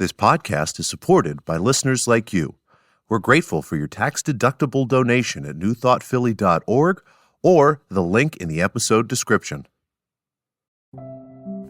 This podcast is supported by listeners like you. We're grateful for your tax-deductible donation at newthoughtphilly.org or the link in the episode description.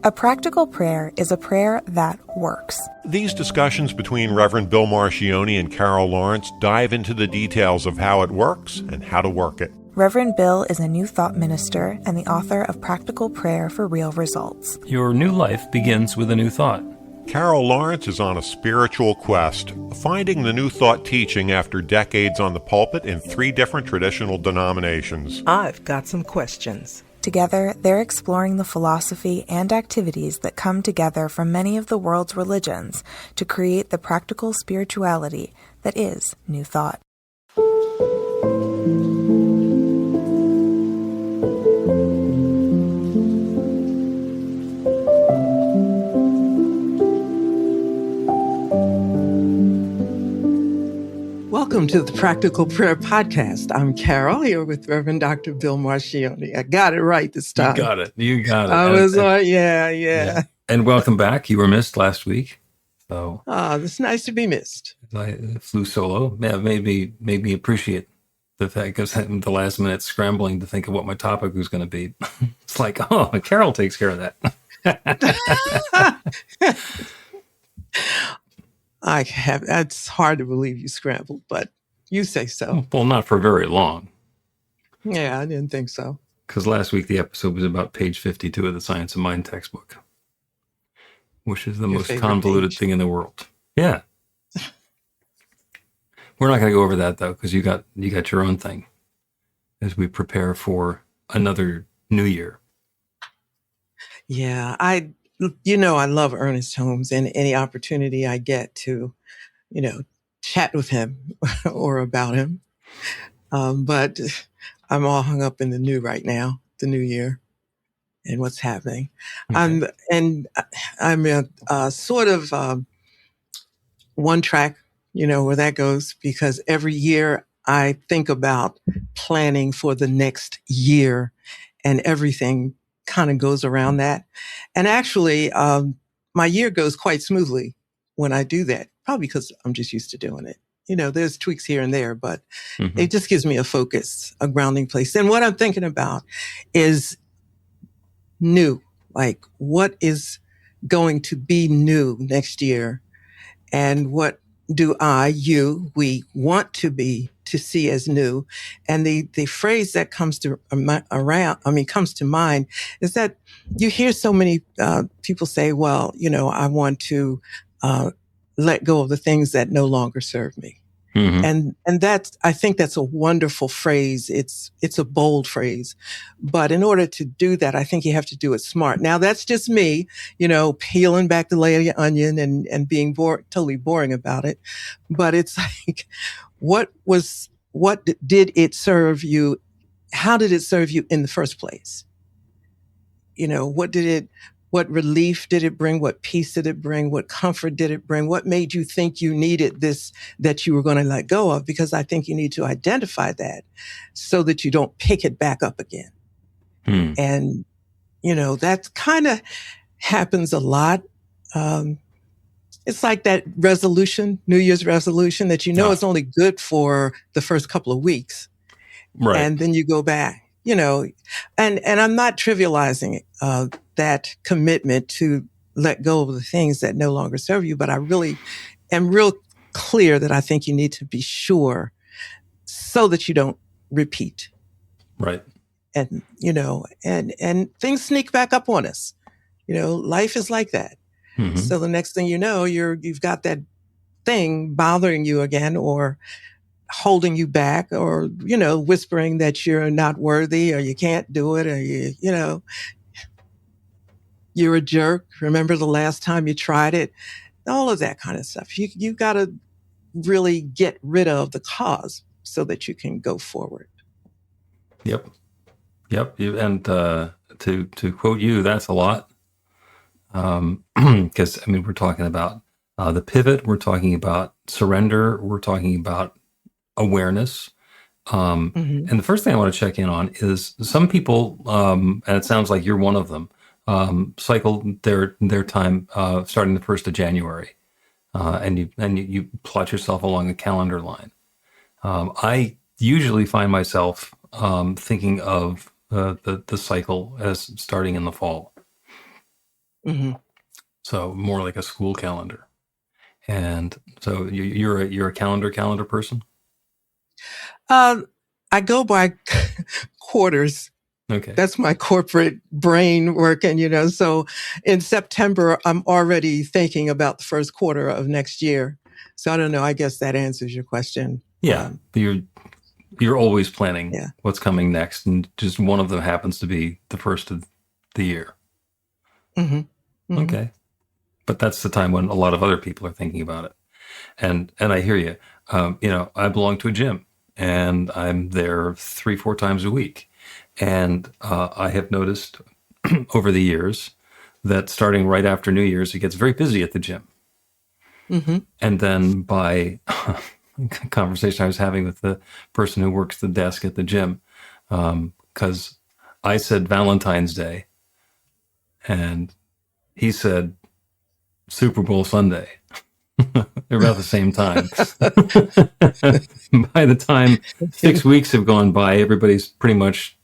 A practical prayer is a prayer that works. These discussions between Reverend Bill Marcioni and Carol Lawrence dive into the details of how it works and how to work it. Reverend Bill is a New Thought minister and the author of Practical Prayer for Real Results. Your new life begins with a new thought. Carol Lawrence is on a spiritual quest, finding the New Thought teaching after decades on the pulpit in 3 different traditional denominations. I've got some questions. Together, they're exploring the philosophy and activities that come together from many of the world's religions to create the practical spirituality that is New Thought. Welcome to the Practical Prayer Podcast. I'm Carol, here with Reverend Dr. Bill Marcioni. I got it right this time. You got it. I was on, yeah. And welcome back. You were missed last week. So it's nice to be missed. I flew solo. Yeah, made me appreciate the fact, because the last minute scrambling to think of what my topic was going to be. It's like, oh, Carol takes care of that. It's hard to believe you scrambled, but you say so. Well, not for very long. Yeah, I didn't think so. Because last week the episode was about page 52 of the Science of Mind textbook, which is the most convoluted thing in the world. Yeah. We're not going to go over that though, because you got your own thing as we prepare for another new year. Yeah, I love Ernest Holmes, and any opportunity I get to, chat with him or about him. But I'm all hung up in the new right now, the new year and what's happening. Okay. I'm a sort of one track, where that goes, because every year I think about planning for the next year, and everything kind of goes around that. And actually, my year goes quite smoothly when I do that, probably because I'm just used to doing it. There's tweaks here and there, but it just gives me a focus, a grounding place. And what I'm thinking about is new, like what is going to be new next year, and what do we want to see as new. And the phrase that comes to mind is that you hear so many people say, well, I want to let go of the things that no longer serve me. Mm-hmm. And I think that's a wonderful phrase. It's a bold phrase, but in order to do that, I think you have to do it smart. Now that's just me, peeling back the layer of the onion and being totally boring about it. But it's like, what did it serve you? How did it serve you in the first place? What relief did it bring? What peace did it bring? What comfort did it bring? What made you think you needed this that you were going to let go of? Because I think you need to identify that so that you don't pick it back up again. And, that kind of happens a lot. It's like that resolution, New Year's resolution, that it's only good for the first couple of weeks. Right. And then you go back, and I'm not trivializing that commitment to let go of the things that no longer serve you, but I really am real clear that I think you need to be sure so that you don't repeat. Right. And, and things sneak back up on us. Life is like that. Mm-hmm. So the next thing you know, you've got that thing bothering you again, or holding you back, or, whispering that you're not worthy, or you can't do it, or you're a jerk. Remember the last time you tried it? All of that kind of stuff. You got to really get rid of the cause so that you can go forward. Yep. And to quote you, that's a lot. Because we're talking about the pivot, we're talking about surrender, we're talking about awareness. And the first thing I want to check in on is some people, and it sounds like you're one of them, cycle their time starting the 1st of January. and you plot yourself along a calendar line. I usually find myself thinking of the cycle as starting in the fall, Hmm. so more like a school calendar. And so you're a calendar person. I go by quarters. Okay. That's my corporate brain working, So in September, I'm already thinking about the first quarter of next year. So I don't know. I guess that answers your question. Yeah, you're always planning Yeah. what's coming next, and just one of them happens to be the first of the year. Hmm. Hmm. Okay, but that's the time when a lot of other people are thinking about it. And I hear you. I belong to a gym, and I'm there 3-4 times a week, and I have noticed over the years that starting right after New Year's, it gets very busy at the gym. Hmm. And then by conversation I was having with the person who works the desk at the gym, because I said Valentine's Day, and he said Super Bowl Sunday. They're about the same time. By the time 6 weeks have gone by, everybody's pretty much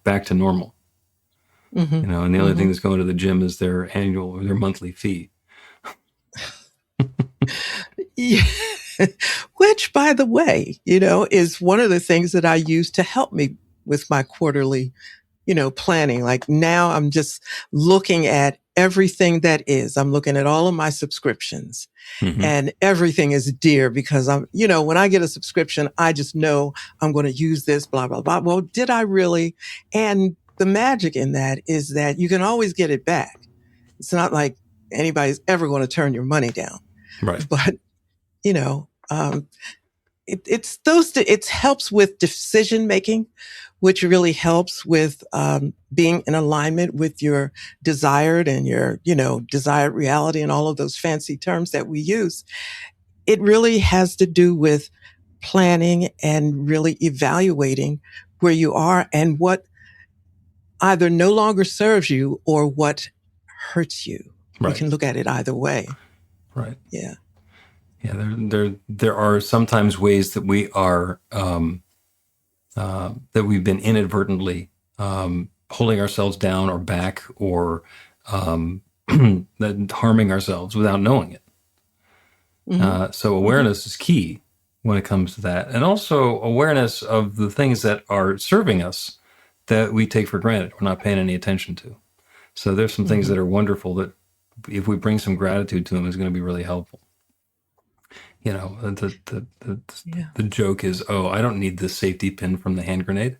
back to normal. Hmm. And the only thing that's going to the gym is their annual or their monthly fee. Yeah. Which, by the way, is one of the things that I use to help me with my quarterly, planning. Like now I'm just looking at everything that is. I'm looking at all of my subscriptions Mhm. and everything is dear because when I get a subscription, I just know I'm going to use this, blah, blah, blah. Well, did I really? And the magic in that is that you can always get it back. It's not like anybody's ever going to turn your money down, Right. but it helps with decision making, which really helps with being in alignment with your desired and your desired reality and all of those fancy terms that we use. It really has to do with planning and really evaluating where you are and what either no longer serves you or what hurts you. Right. You can look at it either way. Right. Yeah. Yeah, there are sometimes ways that we are that we've been inadvertently holding ourselves down or back or harming ourselves without knowing it. Mhm. So awareness is key when it comes to that, and also awareness of the things that are serving us that we take for granted, we're not paying any attention to. So there's some things Mhm. that are wonderful that if we bring some gratitude to them is going to be really helpful. Yeah. The joke is, oh, I don't need this safety pin from the hand grenade.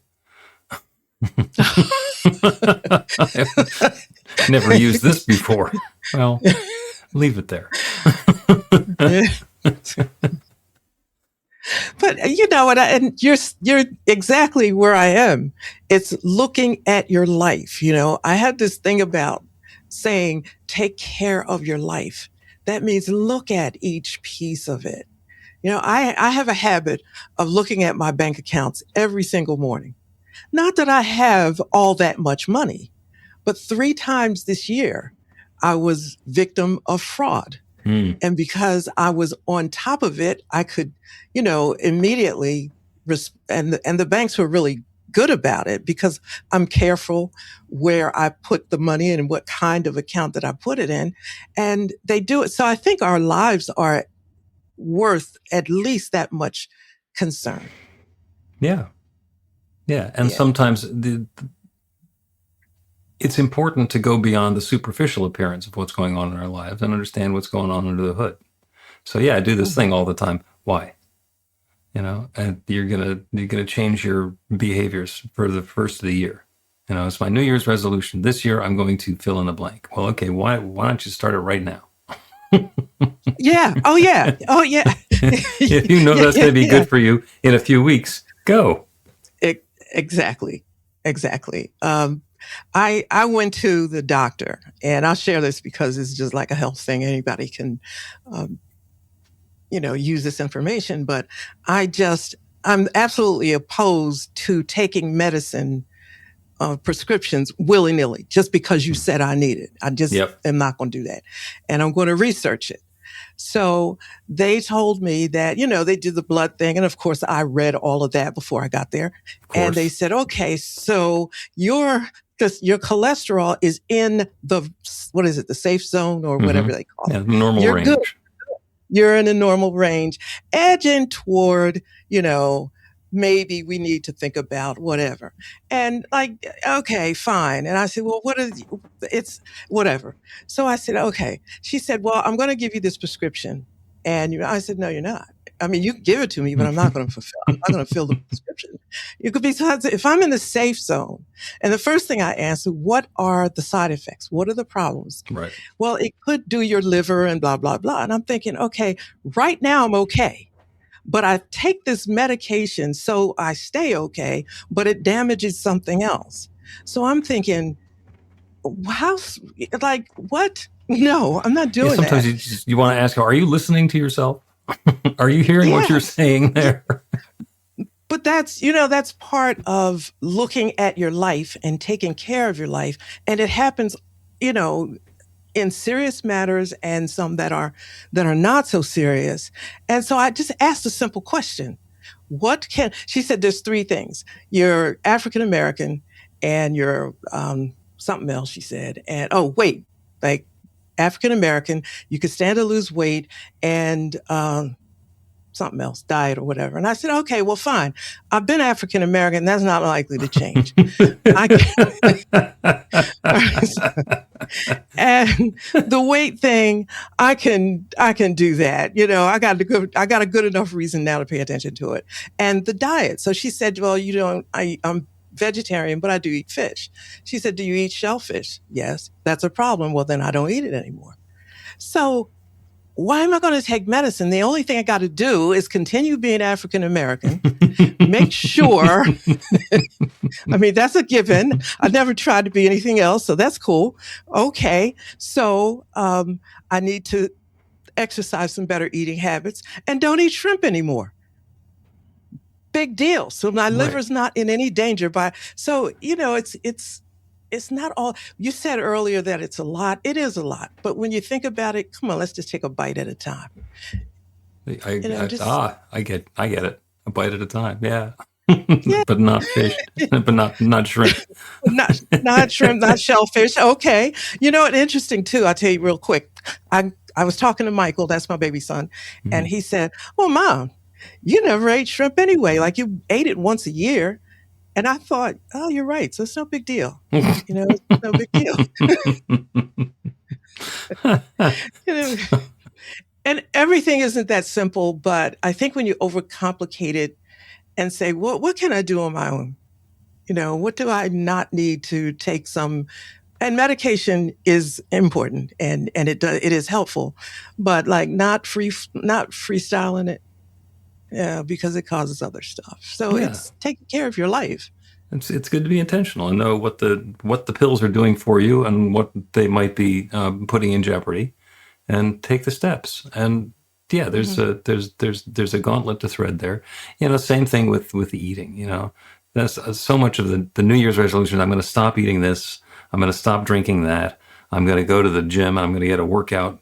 Never used this before. Well, leave it there. But you know what? And you're exactly where I am. It's looking at your life. I had this thing about saying, take care of your life. That means look at each piece of it. I have a habit of looking at my bank accounts every single morning. Not that I have all that much money, but 3 times this year, I was victim of fraud. Mm, And because I was on top of it, I could, immediately, and the banks were really good about it because I'm careful where I put the money and what kind of account that I put it in. And they do it. So I think our lives are worth at least that much concern. yeah. Yeah. And Yeah. sometimes it's important to go beyond the superficial appearance of what's going on in our lives and understand what's going on under the hood. So yeah, I do this thing all the time. Why? And you're gonna change your behaviors for the first of the year. It's my New Year's resolution. This year I'm going to fill in the blank. Well, okay, why don't you start it right now? Yeah. Oh, yeah. Oh, yeah. If you know that's going to be good for you in a few weeks, go. Exactly. Exactly. I went to the doctor, and I'll share this because it's just like a health thing. Anybody can, use this information, but I'm absolutely opposed to taking medicine, prescriptions willy nilly just because you said I need it. I just Yep. am not going to do that. And I'm going to research it. So they told me that, they did the blood thing. And of course, I read all of that before I got there. And they said, okay, so your cholesterol is in the, what is it, the safe zone or whatever they call it. Normal You're range. good. You're in a normal range, edging toward, maybe we need to think about whatever. And like, okay, fine. And I said, well, it's whatever. So I said, okay. She said, well, I'm going to give you this prescription. And I said, no, you're not. I mean, you can give it to me, but I'm not going to fill the prescription. You could be, if I'm in the safe zone, and the first thing I asked, what are the side effects? What are the problems? Right. Well, it could do your liver and blah, blah, blah. And I'm thinking, okay, right now I'm okay. But I take this medication so I stay okay, but it damages something else. So I'm thinking, what? No, I'm not doing sometimes that. Sometimes you want to ask, are you listening to yourself? Are you hearing what you're saying there? But that's part of looking at your life and taking care of your life. And it happens, in serious matters and some that are not so serious. And so I just asked a simple question. She said there's three things. You're African American and you're something else, she said. And like African American, you could stand to lose weight and something else, diet or whatever. And I said, okay, well, fine. I've been African American. That's not likely to change. And the weight thing, I can do that. I got a good enough reason now to pay attention to it. And the diet. So she said, well, I'm vegetarian, but I do eat fish. She said, do you eat shellfish? Yes. That's a problem. Well, then I don't eat it anymore. So why am I going to take medicine? The only thing I got to do is continue being African American, make sure. I mean, that's a given. I've never tried to be anything else, so that's cool. Okay. So I need to exercise some better eating habits and don't eat shrimp anymore. Big deal. So my liver's not in any danger so, it's not all. You said earlier that it's a lot. It is a lot. But when you think about it, come on, let's just take a bite at a time. I get it. A bite at a time. Yeah. But not fish, but not shrimp. not shrimp, not shellfish. Okay. Interesting too. I'll tell you real quick. I was talking to Michael, that's my baby son. And he said, well, Mom, you never ate shrimp anyway. Like you ate it once a year. And I thought, oh, you're right. So it's no big deal. It's no big deal. And everything isn't that simple. But I think when you overcomplicate it and say, well, what can I do on my own? What do I not need to take some? And medication is important and it is helpful, but like not freestyling it. Yeah, because it causes other stuff. So it's taking care of your life. It's good to be intentional and know what the pills are doing for you and what they might be putting in jeopardy, and take the steps. And there's a gauntlet to thread there. Same thing with the eating. That's so much of the New Year's resolution. I'm going to stop eating this. I'm going to stop drinking that. I'm going to go to the gym. I'm going to get a workout.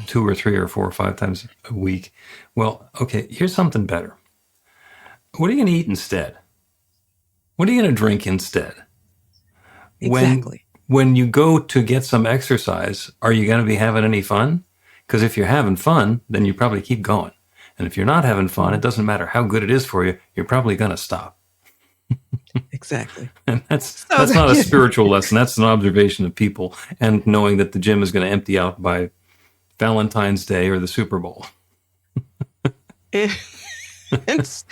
2 or 3 or 4 or 5 times a week. Well, okay, here's something better. What are you going to eat instead? What are you going to drink instead? Exactly. When you go to get some exercise, are you going to be having any fun? Because if you're having fun, then you probably keep going. And if you're not having fun, it doesn't matter how good it is for you, you're probably going to stop. Exactly. And that's not a spiritual lesson. That's an observation of people and knowing that the gym is going to empty out by Valentine's Day or the Super Bowl. It's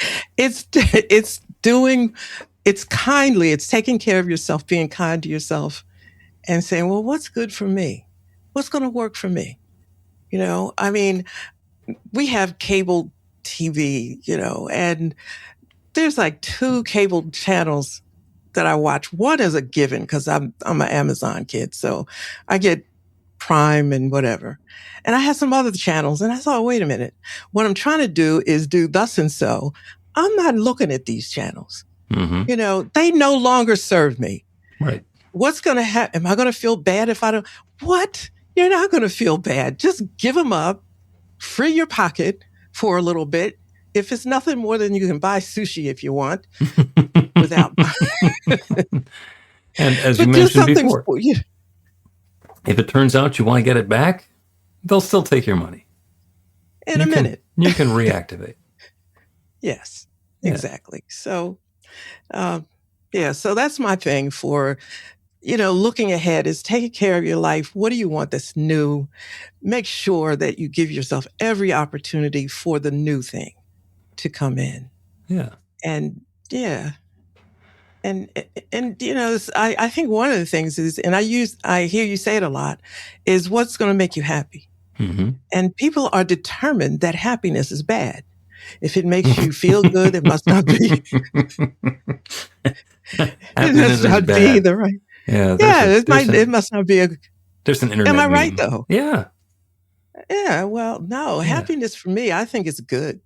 taking care of yourself, being kind to yourself and saying, well, what's good for me? What's going to work for me? I mean, we have cable TV, and there's like 2 cable channels that I watch. One is a given because I'm an Amazon kid. So I get Prime and whatever. And I had some other channels and I thought, wait a minute, what I'm trying to do is do thus and so. I'm not looking at these channels. Mm-hmm. They no longer serve me. Right. What's going to happen? Am I going to feel bad if I don't? What? You're not going to feel bad. Just give them up free your pocket for a little bit. If it's nothing more than you can buy sushi if you want without. And as you But do mentioned something before, for you. if it turns out you want to get it back, they'll still take your money. In a minute. You can reactivate. Yes, Yeah. exactly. So, so that's my thing for, looking ahead is taking care of your life. What do you want that's new? Make sure that you give yourself every opportunity for the new thing to come in. Yeah. And yeah. And I think one of the things is, and I hear you say it a lot, is what's going to make you happy. Mm-hmm. And people are determined that happiness is bad. If it makes you feel good, it must not be. It must not be the right. Yeah. It must not be a. There's an internet. Am I meme. right though? Yeah. Yeah. Well, no. Yeah. Happiness for me, I think is good.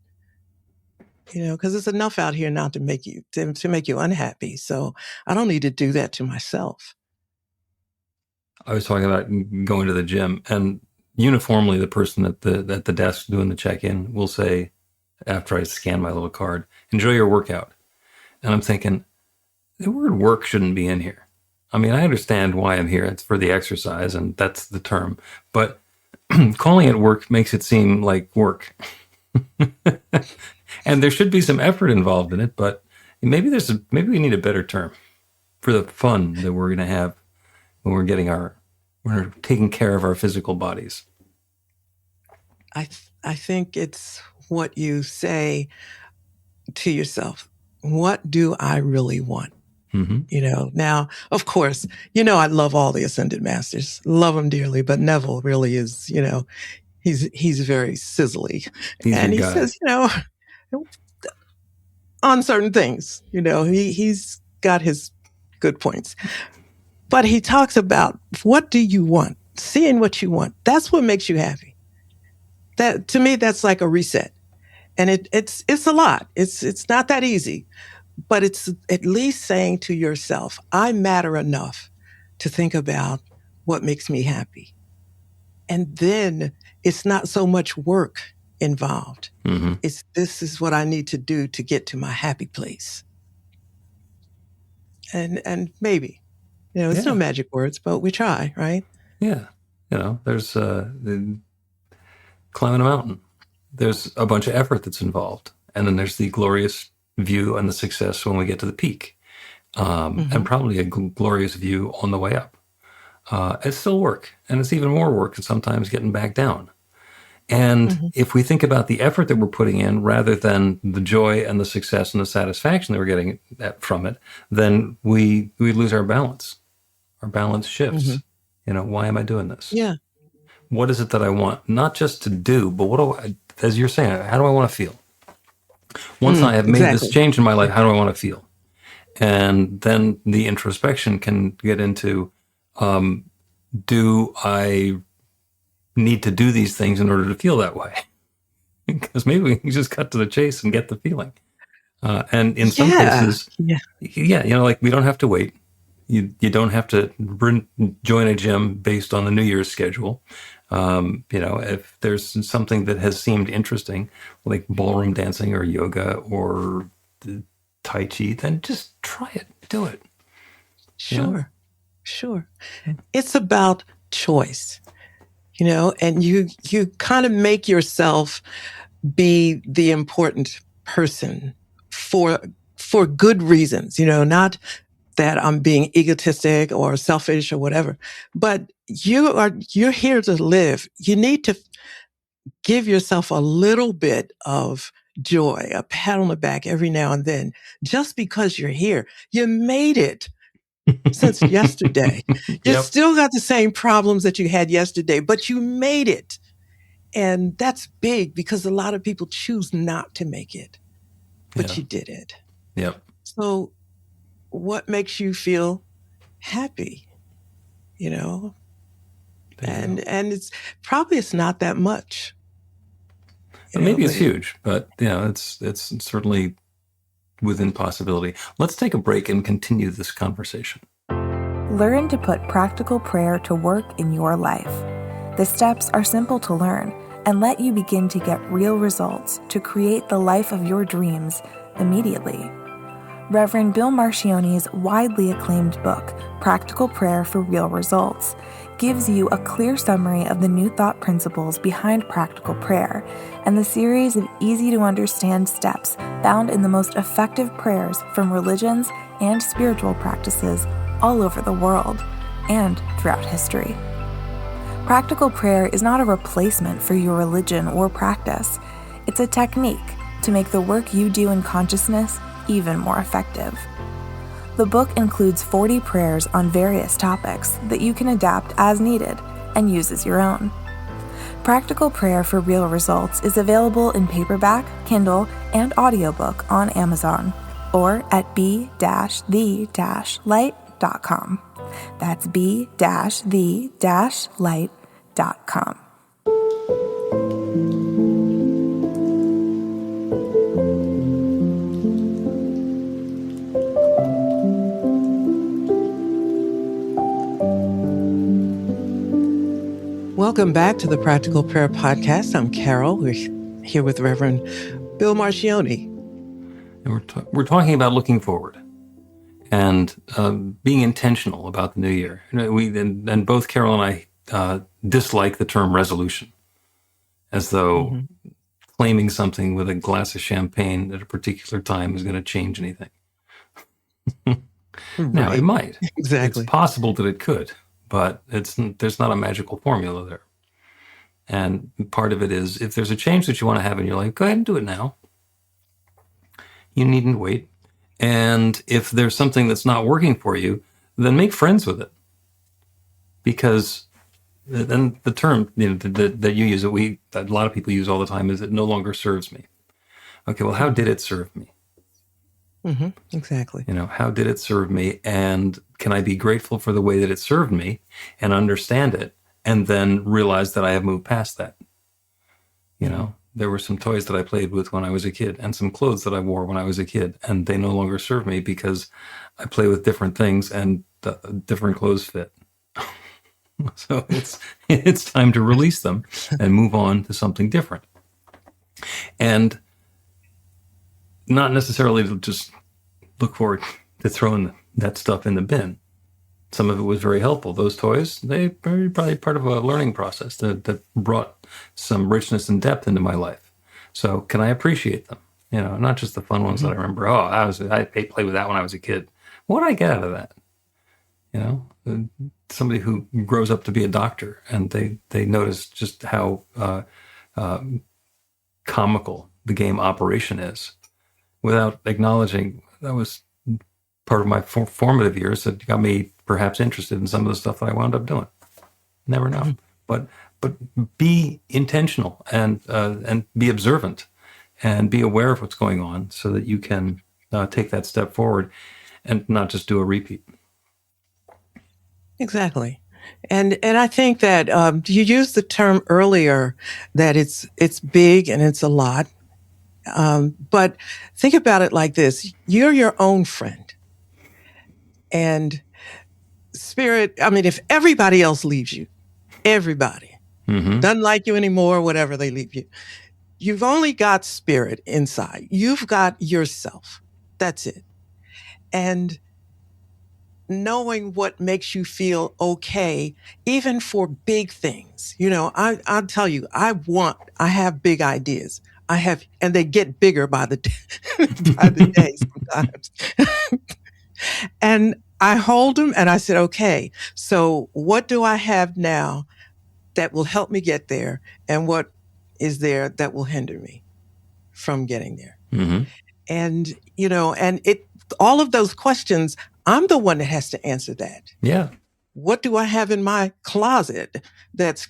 Because it's enough out here not to make you unhappy. So I don't need to do that to myself. I was talking about going to the gym, and uniformly, the person at the desk doing the check-in will say, after I scan my little card, "Enjoy your workout." And I'm thinking, the word "work" shouldn't be in here. I mean, I understand why I'm here. It's for the exercise, and that's the term. But calling it work makes it seem like work. And there should be some effort involved in it, but maybe we need a better term for the fun that we're going to have when we're taking care of our physical bodies. I think it's what you say to yourself. What do I really want? Mm-hmm. Now, of course, I love all the Ascended Masters, love them dearly, but Neville really is, he's very sizzly. And he says, on certain things, he's got his good points. But he talks about, what do you want? Seeing what you want. That's what makes you happy. That, to me, that's like a reset. And it's a lot. It's not that easy, but it's at least saying to yourself, I matter enough to think about what makes me happy. And then it's not so much work involved. Mm-hmm. This is what I need to do to get to my happy place. And maybe, it's no magic words, but we try, right? Yeah. There's climbing a mountain. There's a bunch of effort that's involved. And then there's the glorious view and the success when we get to the peak. And probably a glorious view on the way up. It's still work. And it's even more work and sometimes getting back down. And if we think about the effort that we're putting in rather than the joy and the success and the satisfaction that we're getting from it, then we lose our balance. Our balance shifts. Why am I doing this? Yeah. What is it that I want? Not just to do, but as you're saying, how do I want to feel? Once I have made this change in my life, how do I want to feel? And then the introspection can get into, do I need to do these things in order to feel that way? Because maybe we can just cut to the chase and get the feeling. And in some cases, like we don't have to wait. You don't have to join a gym based on the New Year's schedule. If there's something that has seemed interesting, like ballroom dancing or yoga or Tai Chi, then just try it. Do it. Sure. It's about choice, and you kind of make yourself be the important person for good reasons, not that I'm being egotistic or selfish or whatever, but you're here to live. You need to give yourself a little bit of joy, a pat on the back every now and then, just because you're here. You made it since yesterday. You still got the same problems that you had yesterday, but you made it. And that's big because a lot of people choose not to make it, but you did it. Yep. So what makes you feel happy, and it's not that much. Maybe it's huge, but it's certainly within possibility. Let's take a break and continue this conversation. Learn to put practical prayer to work in your life. The steps are simple to learn, and let you begin to get real results to create the life of your dreams immediately. Reverend Bill Marchione's widely acclaimed book, Practical Prayer for Real Results, gives you a clear summary of the New Thought principles behind practical prayer and the series of easy-to-understand steps found in the most effective prayers from religions and spiritual practices all over the world and throughout history. Practical prayer is not a replacement for your religion or practice. It's a technique to make the work you do in consciousness even more effective. The book includes 40 prayers on various topics that you can adapt as needed and use as your own. Practical Prayer for Real Results is available in paperback, Kindle, and audiobook on Amazon or at b-the-light.com. That's b-the-light.com. Welcome back to the Practical Prayer Podcast. I'm Carol. We're here with Reverend Bill Marchione. And we're talking about looking forward and being intentional about the new year. And both Carol and I dislike the term resolution, as though claiming something with a glass of champagne at a particular time is going to change anything. Now, it might. Exactly. It's possible that it could, but there's not a magical formula there. And part of it is, if there's a change that you want to have in your life, go ahead and do it now. You needn't wait. And if there's something that's not working for you, then make friends with it. Because then the term that you use, that a lot of people use all the time, is it no longer serves me. Okay, well, how did it serve me? Exactly. How did it serve me? And can I be grateful for the way that it served me and understand it, and then realize that I have moved past that? There were some toys that I played with when I was a kid and some clothes that I wore when I was a kid, and they no longer serve me because I play with different things and different clothes fit. So it's time to release them and move on to something different. And not necessarily to just look forward to throwing that stuff in the bin. Some of it was very helpful. Those toys, they were probably part of a learning process that brought some richness and depth into my life. So can I appreciate them? Not just the fun ones that I remember. I played with that when I was a kid. What did I get out of that? Somebody who grows up to be a doctor, and they notice just how comical the game Operation is, without acknowledging that was part of my formative years that got me perhaps interested in some of the stuff that I wound up doing. Never know. But be intentional and be observant and be aware of what's going on so that you can take that step forward and not just do a repeat. Exactly. And I think that you used the term earlier that it's big and it's a lot. But think about it like this. You're your own friend. And Spirit, if everybody else leaves you, everybody doesn't like you anymore, whatever, they leave you, you've only got Spirit inside. You've got yourself. That's it. And knowing what makes you feel okay, even for big things. I'll tell you, I have big ideas. And they get bigger by the day sometimes. And I hold them and I said, okay, so what do I have now that will help me get there? And what is there that will hinder me from getting there? And, all of those questions, I'm the one that has to answer that. Yeah. What do I have in my closet that's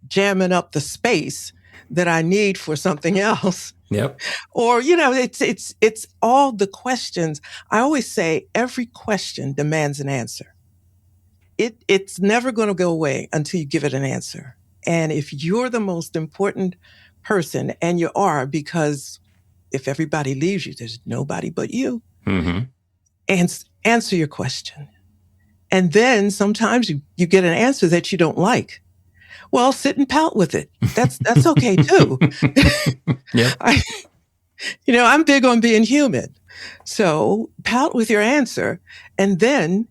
jamming up the space that I need for something else? Yep. Or, it's all the questions. I always say every question demands an answer. It's never going to go away until you give it an answer. And if you're the most important person, and you are, because if everybody leaves you, there's nobody but you. And answer your question. And then sometimes you get an answer that you don't like. Well, sit and pout with it. That's okay too. Yep. I'm big on being human. So pout with your answer, and then,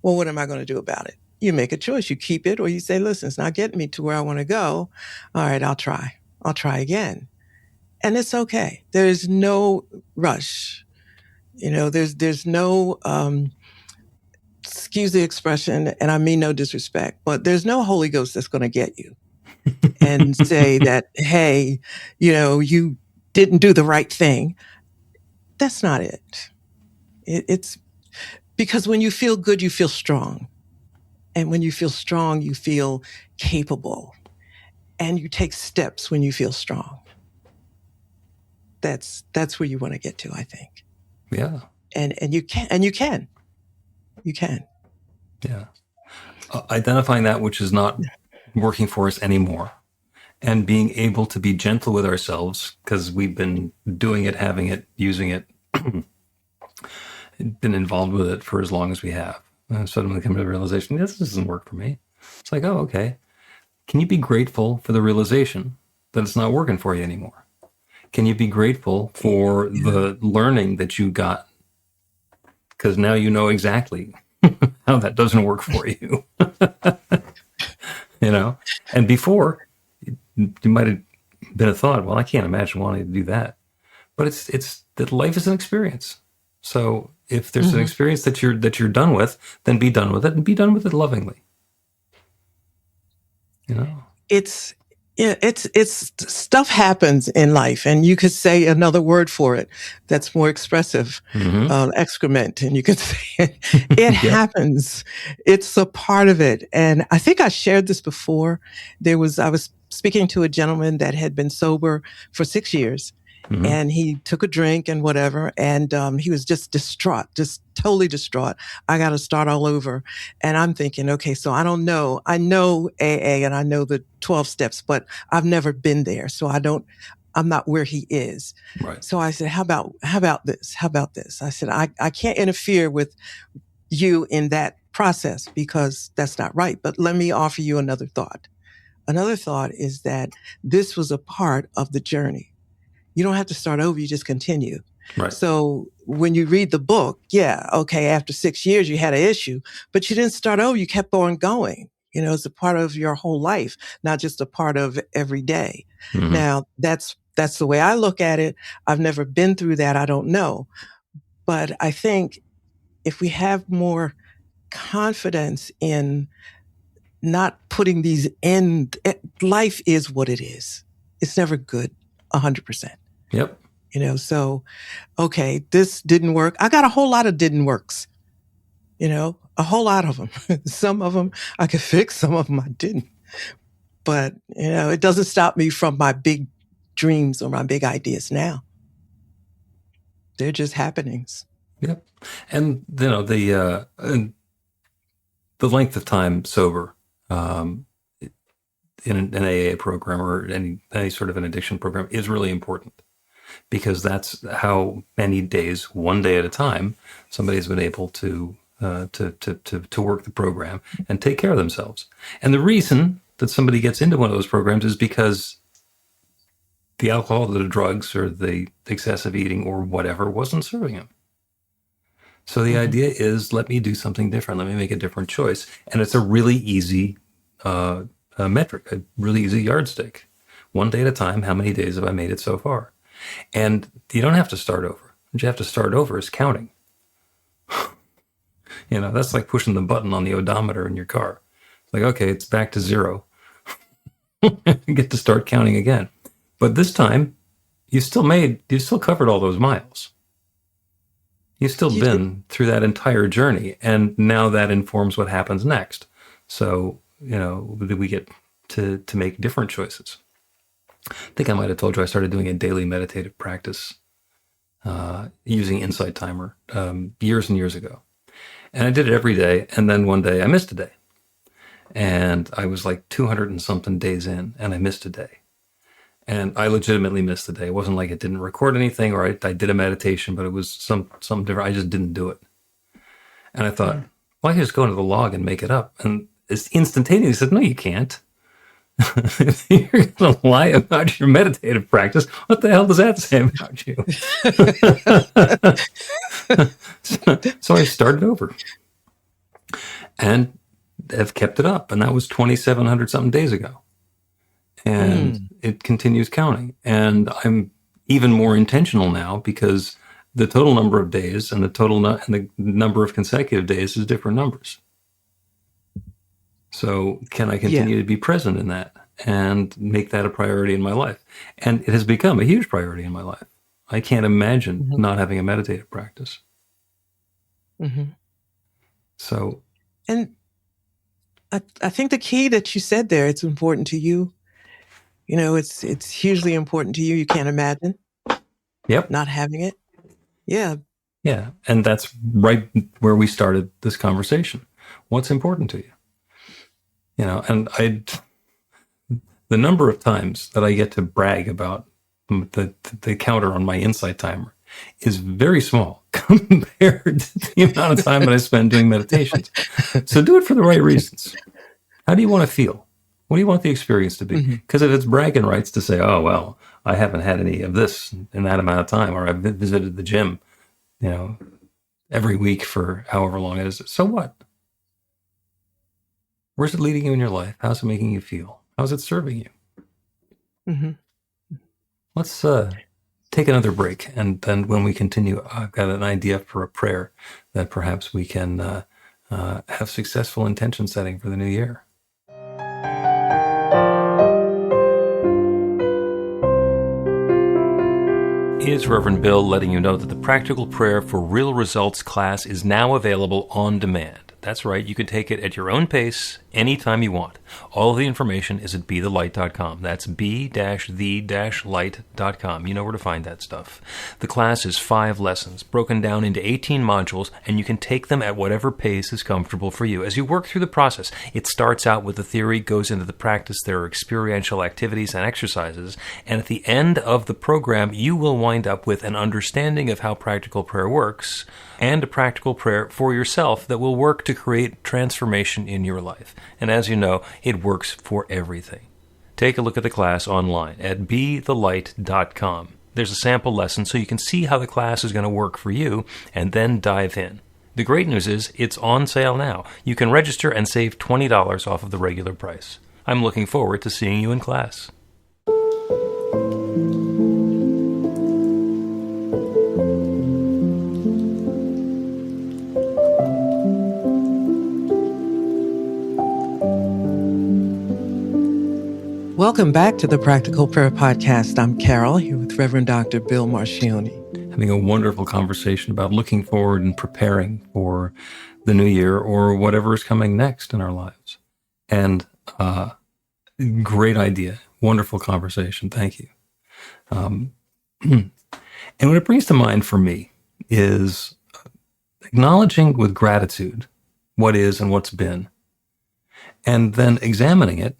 well, what am I going to do about it? You make a choice. You keep it, or you say, listen, it's not getting me to where I want to go. All right, I'll try. I'll try again. And it's okay. There's no rush. There's no, excuse the expression, and I mean no disrespect, but there's no Holy Ghost that's going to get you and say that, hey, you didn't do the right thing. That's not it. It's because when you feel good, you feel strong. And when you feel strong, you feel capable. And you take steps when you feel strong. That's where you want to get to, I think. Yeah. And you can. Yeah. Identifying that which is not working for us anymore, and being able to be gentle with ourselves, because we've been doing it, having it, using it, been involved with it for as long as we have. And suddenly come to the realization, this doesn't work for me. It's like, oh, okay. Can you be grateful for the realization that it's not working for you anymore? Can you be grateful for the learning that you got? Because now you know exactly how that doesn't work for you. And before, you might have been a thought, well, I can't imagine wanting to do that. But it's that life is an experience. So if there's an experience that you're done with, then be done with it, and be done with it lovingly. It's stuff happens in life, and you could say another word for it that's more expressive, excrement, and you could say it happens. It's a part of it. And I think I shared this before. I was speaking to a gentleman that had been sober for 6 years. And he took a drink and whatever, and he was just distraught, just totally distraught. I got to start all over. And I'm thinking, okay, so I don't know. I know AA and I know the 12 steps, but I've never been there. So I'm not where he is. Right. So I said, how about this? How about this? I said, I can't interfere with you in that process because that's not right. But let me offer you another thought. Another thought is that this was a part of the journey. You don't have to start over. You just continue. Right. So when you read the book, after 6 years, you had an issue, but you didn't start over. You kept on going. It's a part of your whole life, not just a part of every day. Now, that's the way I look at it. I've never been through that. I don't know. But I think if we have more confidence in not putting these in, life is what it is. It's never good 100%. Yep. So, okay, this didn't work. I got a whole lot of didn't works, a whole lot of them. Some of them I could fix, some of them I didn't. But, it doesn't stop me from my big dreams or my big ideas now. They're just happenings. Yep. And, the length of time sober in an AA program or any sort of an addiction program is really important, because that's how many days, one day at a time, somebody's been able to work the program and take care of themselves. And the reason that somebody gets into one of those programs is because the alcohol, the drugs, or the excessive eating or whatever wasn't serving them. So the idea is, let me do something different. Let me make a different choice. And it's a really easy metric, a really easy yardstick. One day at a time, how many days have I made it so far? And you don't have to start over. What you have to start over is counting. That's like pushing the button on the odometer in your car. It's like, okay, it's back to 0. You get to start counting again. But this time, you still covered all those miles. You've still been through that entire journey. And now that informs what happens next. So, we get to make different choices. I think I might have told you I started doing a daily meditative practice using Insight Timer years and years ago. And I did it every day. And then one day I missed a day. And I was like 200 and something days in, and I missed a day. And I legitimately missed the day. It wasn't like it didn't record anything, or I did a meditation, but it was something different. I just didn't do it. And I thought, well, I can just go into the log and make it up. And it's instantaneously said, no, you can't. You're going to lie about your meditative practice. What the hell does that say about you? So I started over and have kept it up. And that was 2,700 something days ago. And it continues counting. And I'm even more intentional now because the total number of days and the number of consecutive days is different numbers. So can I continue to be present in that and make that a priority in my life? And it has become a huge priority in my life. I can't imagine not having a meditative practice. So, and I think the key that you said there, it's important to you. You know, it's hugely important to you. You can't imagine not having it. Yeah. Yeah. And that's right where we started this conversation. What's important to you? You know, and the number of times that I get to brag about the counter on my insight timer is very small compared to the amount of time that I spend doing meditations. So do it for the right reasons. How do you want to feel? What do you want the experience to be? Because if it's bragging rights to say, oh, well, I haven't had any of this in that amount of time, or I've visited the gym, you know, every week for however long it is. So what? Where's it leading you in your life? How's it making you feel? How's it serving you? Let's take another break. And then when we continue, I've got an idea for a prayer that perhaps we can have successful intention setting for the new year. It's Reverend Bill letting you know that the Practical Prayer for Real Results class is now available on demand. That's right, you can take it at your own pace, anytime you want. All of the information is at bethelight.com. That's b-the-light.com. You know where to find that stuff. The class is 5 lessons, broken down into 18 modules, and you can take them at whatever pace is comfortable for you. As you work through the process, it starts out with the theory, goes into the practice, there are experiential activities and exercises, and at the end of the program, you will wind up with an understanding of how practical prayer works, and a practical prayer for yourself that will work to create transformation in your life. And as you know, it works for everything. Take a look at the class online at bethelight.com. There's a sample lesson so you can see how the class is going to work for you and then dive in. The great news is it's on sale now. You can register and save $20 off of the regular price. I'm looking forward to seeing you in class. Welcome back to the Practical Prayer Podcast. I'm Carol, here with Reverend Dr. Bill Marcioni. Having a wonderful conversation about looking forward and preparing for the new year or whatever is coming next in our lives. And great idea. Wonderful conversation. Thank you. And what it brings to mind for me is acknowledging with gratitude what is and what's been, and then examining it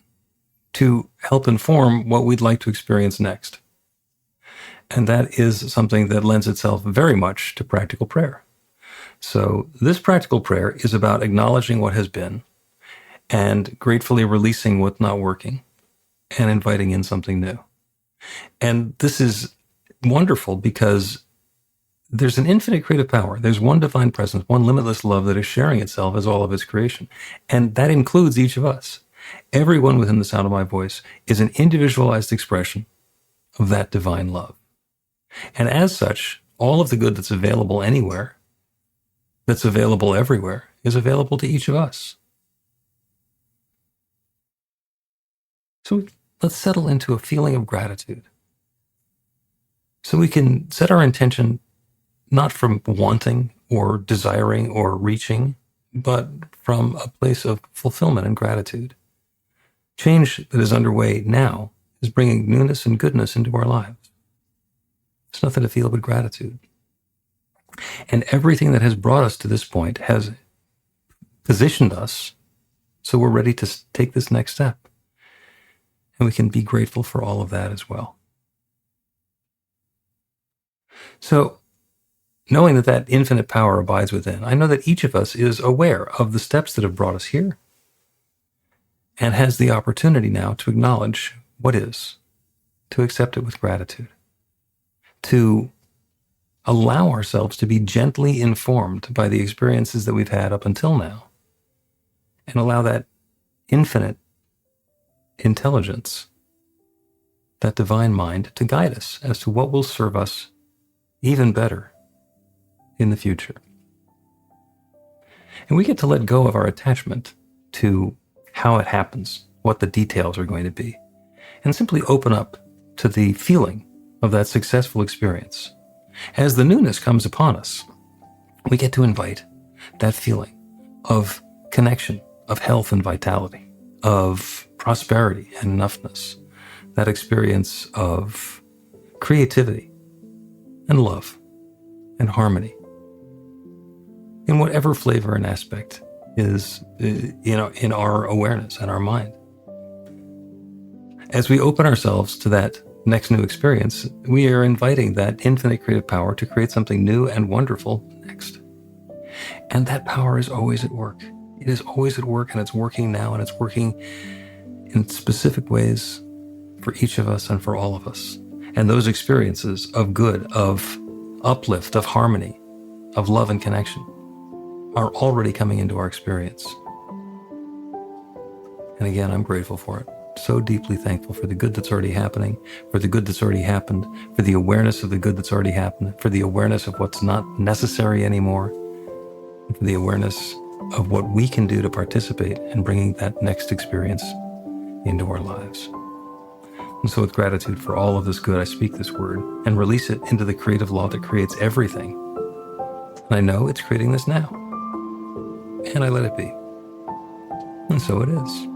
to help inform what we'd like to experience next. And that is something that lends itself very much to practical prayer. So this practical prayer is about acknowledging what has been and gratefully releasing what's not working and inviting in something new. And this is wonderful because there's an infinite creative power. There's one divine presence, one limitless love that is sharing itself as all of its creation. And that includes each of us. Everyone within the sound of my voice is an individualized expression of that divine love. And as such, all of the good that's available anywhere, that's available everywhere, is available to each of us. So let's settle into a feeling of gratitude. So we can set our intention not from wanting or desiring or reaching, but from a place of fulfillment and gratitude. Change that is underway now is bringing newness and goodness into our lives. There's nothing to feel but gratitude. And everything that has brought us to this point has positioned us so we're ready to take this next step. And we can be grateful for all of that as well. So, knowing that that infinite power abides within, I know that each of us is aware of the steps that have brought us here. and has the opportunity now to acknowledge what is, to accept it with gratitude, to allow ourselves to be gently informed by the experiences that we've had up until now, and allow that infinite intelligence, that divine mind, to guide us as to what will serve us even better in the future. And we get to let go of our attachment to how it happens, what the details are going to be, and simply open up to the feeling of that successful experience. As the newness comes upon us, we get to invite that feeling of connection, of health and vitality, of prosperity and enoughness, that experience of creativity and love and harmony, in whatever flavor and aspect is, in our awareness and our mind. As we open ourselves to that next new experience, we are inviting that infinite creative power to create something new and wonderful next. And that power is always at work. It is always at work, and it's working now, and it's working in specific ways for each of us and for all of us. And those experiences of good, of uplift, of harmony, of love and connection are already coming into our experience. And again, I'm grateful for it. So deeply thankful for the good that's already happening, for the good that's already happened, for the awareness of the good that's already happened, for the awareness of what's not necessary anymore, and for the awareness of what we can do to participate in bringing that next experience into our lives. And so with gratitude for all of this good, I speak this word and release it into the creative law that creates everything. And I know it's creating this now. And I let it be. And so it is.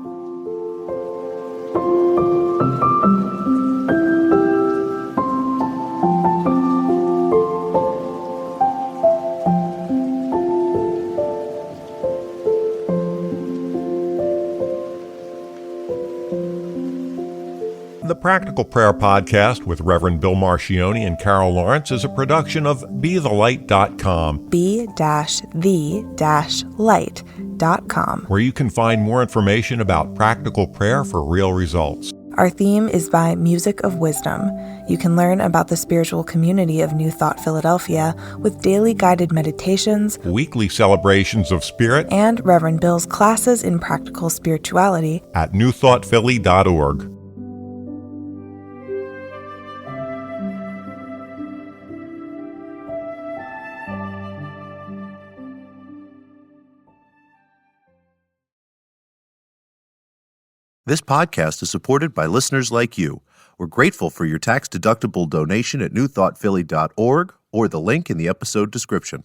The Practical Prayer Podcast with Reverend Bill Marcioni and Carol Lawrence is a production of BeTheLight.com. be-the-light.com. where you can find more information about practical prayer for real results. Our theme is by Music of Wisdom. You can learn about the spiritual community of New Thought Philadelphia with daily guided meditations, Weekly celebrations of spirit and Reverend Bill's classes in practical spirituality at newthoughtphilly.org. This podcast is supported by listeners like you. We're grateful for your tax-deductible donation at newthoughtphilly.org or the link in the episode description.